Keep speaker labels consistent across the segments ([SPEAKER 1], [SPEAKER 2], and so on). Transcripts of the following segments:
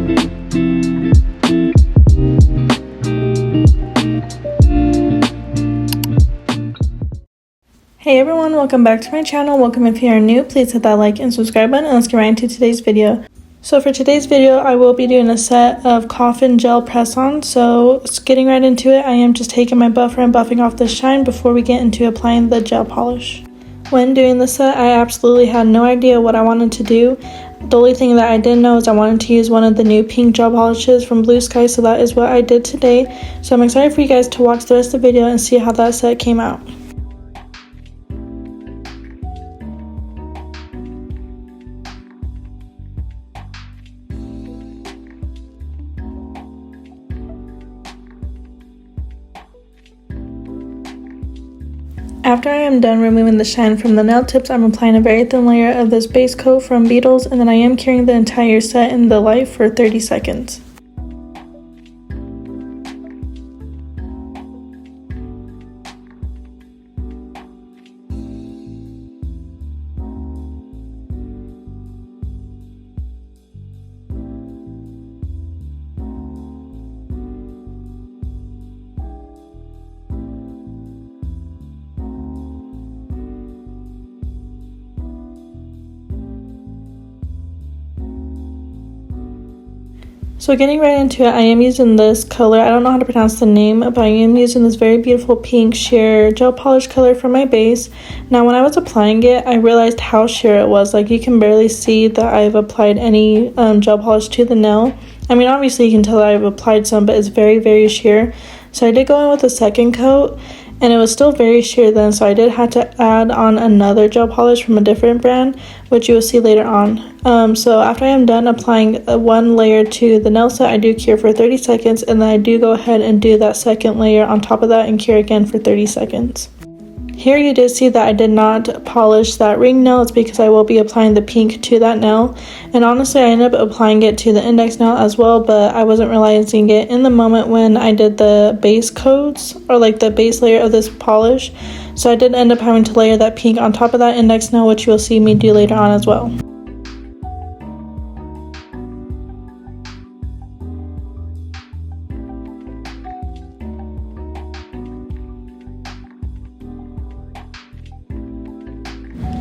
[SPEAKER 1] Hey everyone, welcome back to my channel. Welcome if you are new. Please hit that like and subscribe button, and let's get right into today's video. So for today's video, I will be doing a set of Coffin gel press-on. So getting right into it, I am just taking my buffer and buffing off the shine before we get into applying the gel polish. When doing the set, I absolutely had no idea what I wanted to do. The only thing that I did know is I wanted to use one of the new pink gel polishes from Blue Sky, so that is what I did today. So I'm excited for you guys to watch the rest of the video and see how that set came out. After I am done removing the shine from the nail tips, I'm applying a very thin layer of this base coat from BombNailz, and then I am curing the entire set in the light for 30 seconds. So getting right into it, I am using this color. I don't know how to pronounce the name, but I am using this very beautiful pink sheer gel polish color for my base. Now when I was applying it, I realized how sheer it was. Like, you can barely see that I've applied any gel polish to the nail. I mean, obviously you can tell that I've applied some, but it's very, very sheer. So I did go in with a second coat, and it was still very sheer then, so I did have to add on another gel polish from a different brand, which you will see later on. So after I am done applying one layer to the nail set, I do cure for 30 seconds, and then I do go ahead and do that second layer on top of that and cure again for 30 seconds. Here you did see that I did not polish that ring nail. It's because I will be applying the pink to that nail. And honestly, I ended up applying it to the index nail as well, but I wasn't realizing it in the moment when I did the base coats, or like the base layer of this polish. So I did end up having to layer that pink on top of that index nail, which you will see me do later on as well.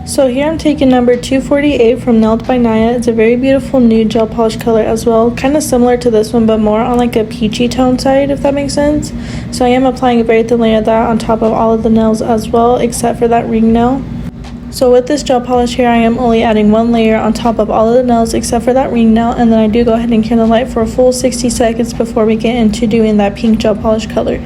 [SPEAKER 1] So here I'm taking number 248 from 𝐿_by_NAYA. It's a very beautiful nude gel polish color as well, kind of similar to this one, but more on like a peachy tone side, if that makes sense. So I am applying a very thin layer of that on top of all of the nails as well, except for that ring nail. So with this gel polish here, I am only adding one layer on top of all of the nails except for that ring nail, and then I do go ahead and cure the light for a full 60 seconds before we get into doing that pink gel polish color.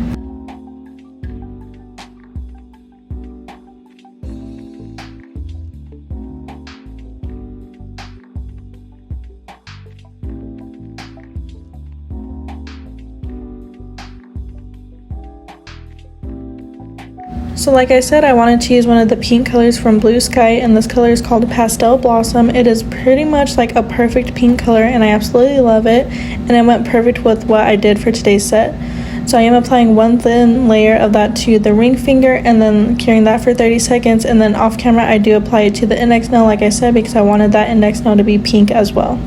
[SPEAKER 1] So like I said, I wanted to use one of the pink colors from Blue Sky, and this color is called Pastel Blossom. It is pretty much like a perfect pink color, and I absolutely love it, and it went perfect with what I did for today's set. So I am applying one thin layer of that to the ring finger and then curing that for 30 seconds, and then off camera I do apply it to the index nail like I said, because I wanted that index nail to be pink as well.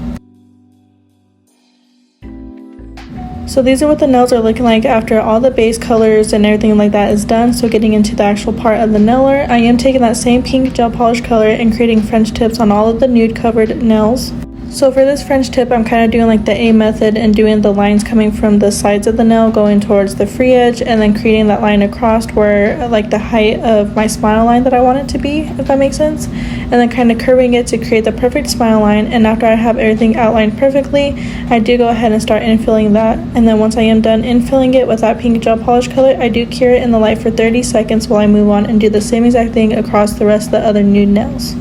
[SPEAKER 1] So these are what the nails are looking like after all the base colors and everything like that is done. So getting into the actual part of the nail art, I am taking that same pink gel polish color and creating French tips on all of the nude covered nails. So for this French tip, I'm kind of doing like the A method and doing the lines coming from the sides of the nail going towards the free edge, and then creating that line across where like the height of my smile line that I want it to be, if that makes sense, and then kind of curving it to create the perfect smile line. And after I have everything outlined perfectly, I do go ahead and start infilling that, and then once I am done infilling it with that pink gel polish color, I do cure it in the light for 30 seconds while I move on and do the same exact thing across the rest of the other nude nails.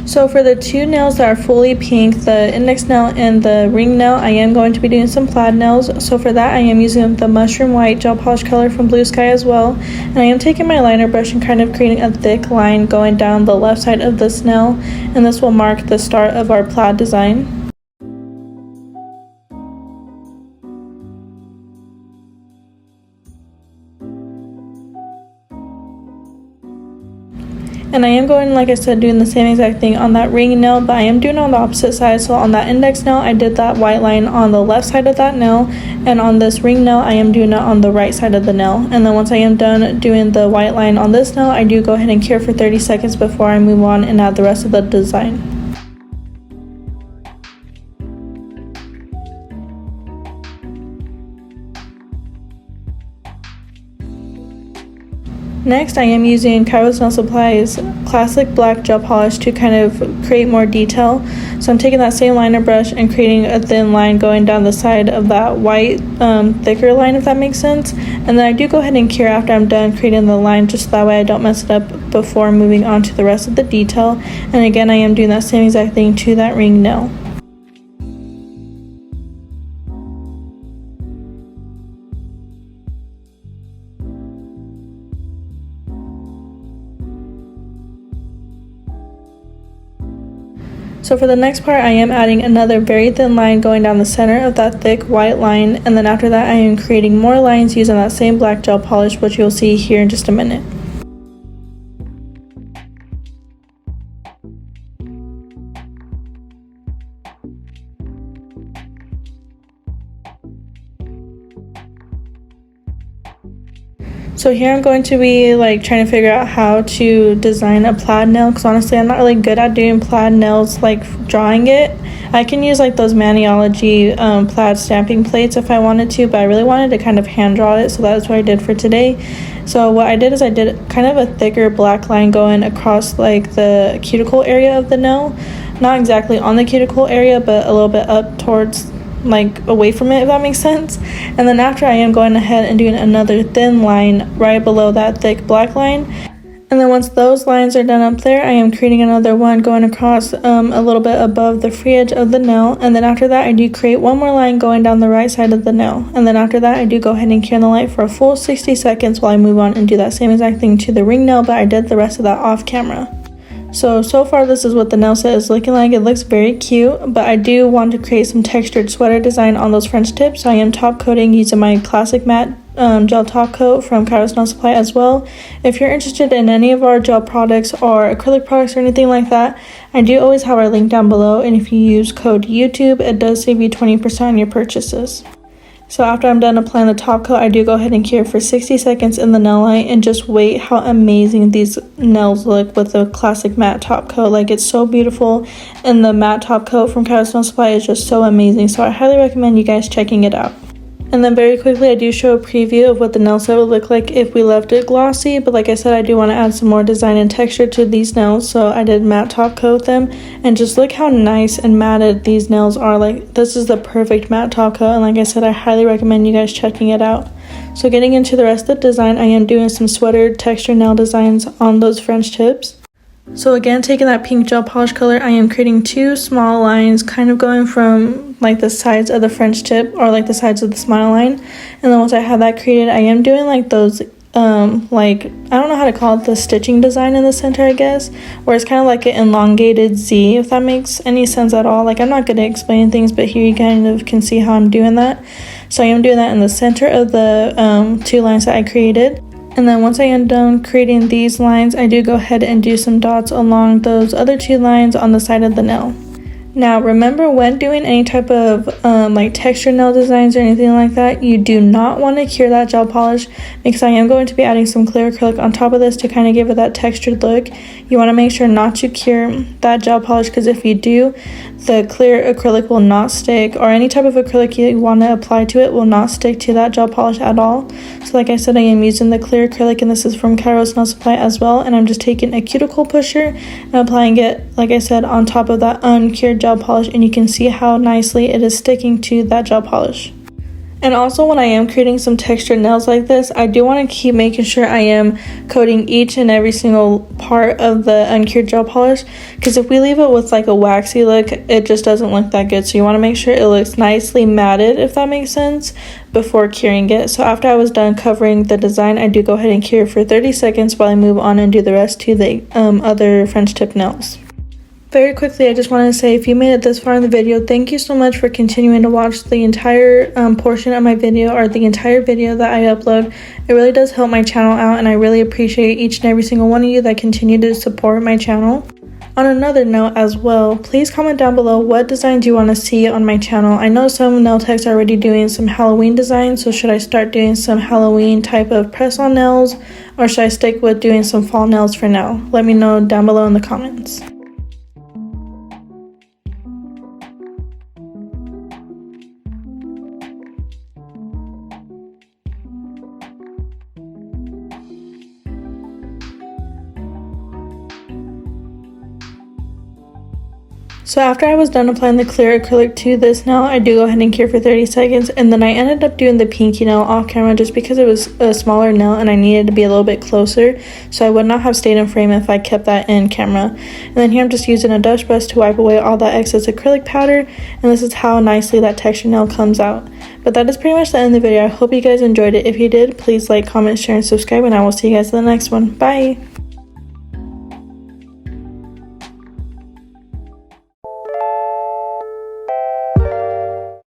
[SPEAKER 1] So for the two nails that are fully pink, the index nail and the ring nail, I am going to be doing some plaid nails. So for that, I am using the mushroom white gel polish color from Blue Sky as well. And I am taking my liner brush and kind of creating a thick line going down the left side of this nail. And this will mark the start of our plaid design. And I am going, like I said, doing the same exact thing on that ring nail, but I am doing it on the opposite side. So on that index nail, I did that white line on the left side of that nail, and on this ring nail, I am doing it on the right side of the nail. And then once I am done doing the white line on this nail, I do go ahead and cure for 30 seconds before I move on and add the rest of the design. Next, I am using KAIROSE Nail Supply's classic black gel polish to kind of create more detail. So I'm taking that same liner brush and creating a thin line going down the side of that white thicker line, if that makes sense. And then I do go ahead and cure after I'm done creating the line, just that way I don't mess it up before moving on to the rest of the detail. And again, I am doing that same exact thing to that ring nail. So for the next part, I am adding another very thin line going down the center of that thick white line, and then after that I am creating more lines using that same black gel polish, which you'll see here in just a minute. So here I'm going to be trying to figure out how to design a plaid nail, because honestly I'm not really good at doing plaid nails, drawing it. I can use those Maniology plaid stamping plates if I wanted to, but I really wanted to kind of hand draw it, so that's what I did for today. So what I did is I did kind of a thicker black line going across the cuticle area of the nail. Not exactly on the cuticle area, but a little bit up towards away from it, if that makes sense. And then after, I am going ahead and doing another thin line right below that thick black line. And then once those lines are done up there, I am creating another one going across a little bit above the free edge of the nail. And then after that, I do create one more line going down the right side of the nail. And then after that, I do go ahead and cure the light for a full 60 seconds while I move on and do that same exact thing to the ring nail, but I did the rest of that off camera. So far this is what the nail set is looking like. It looks very cute, but I do want to create some textured sweater design on those French tips. So I am top coating using my classic matte gel top coat from KAIROSE Nail Supply as well. If you're interested in any of our gel products or acrylic products or anything like that, I do always have our link down below, and if you use code YouTube, it does save you 20% on your purchases. So after I'm done applying the top coat, I do go ahead and cure for 60 seconds in the nail light, and just wait how amazing these nails look with the classic matte top coat. It's so beautiful, and the matte top coat from KAIROSE Nail Supply is just so amazing. So I highly recommend you guys checking it out. And then very quickly, I do show a preview of what the nail set would look like if we left it glossy. But like I said, I do want to add some more design and texture to these nails. So I did matte top coat them. And just look how nice and matted these nails are. This is the perfect matte top coat. And like I said, I highly recommend you guys checking it out. So getting into the rest of the design, I am doing some sweater texture nail designs on those French tips. So again, taking that pink gel polish color, I am creating two small lines kind of going from the sides of the French tip, or the sides of the smile line. And then once I have that created, I am doing those I don't know how to call it, the stitching design in the center, I guess, where it's kind of an elongated Z, if that makes any sense at all. I'm not good at explaining things, but here you kind of can see how I'm doing that. So I am doing that in the center of the two lines that I created. And then once I am done creating these lines, I do go ahead and do some dots along those other two lines on the side of the nail. Now remember, when doing any type of texture nail designs or anything like that, you do not want to cure that gel polish, because I am going to be adding some clear acrylic on top of this to kind of give it that textured look. You want to make sure not to cure that gel polish, because if you do, the clear acrylic will not stick, or any type of acrylic you want to apply to it will not stick to that gel polish at all. So like I said, I am using the clear acrylic, and this is from KAIROSE Nail Supply as well, and I'm just taking a cuticle pusher and applying it, like I said, on top of that uncured gel polish, and you can see how nicely it is sticking to that gel polish. And also, when I am creating some textured nails like this, I do want to keep making sure I am coating each and every single part of the uncured gel polish, because if we leave it with like a waxy look, it just doesn't look that good. So you want to make sure it looks nicely matted, if that makes sense, before curing it. So after I was done covering the design, I do go ahead and cure for 30 seconds while I move on and do the rest to the other French tip nails. Very quickly, I just wanted to say, if you made it this far in the video, thank you so much for continuing to watch the entire portion of my video, or the entire video that I upload. It really does help my channel out, and I really appreciate each and every single one of you that continue to support my channel. On another note as well, please comment down below what designs you want to see on my channel. I know some nail techs are already doing some Halloween designs, so should I start doing some Halloween type of press-on nails, or should I stick with doing some fall nails for now? Let me know down below in the comments. So after I was done applying the clear acrylic to this nail, I do go ahead and cure for 30 seconds, and then I ended up doing the pinky nail off camera just because it was a smaller nail and I needed to be a little bit closer, so I would not have stayed in frame if I kept that in camera. And then here I'm just using a Dutch brush to wipe away all that excess acrylic powder, and this is how nicely that texture nail comes out. But that is pretty much the end of the video. I hope you guys enjoyed it. If you did, please like, comment, share, and subscribe, and I will see you guys in the next one. Bye!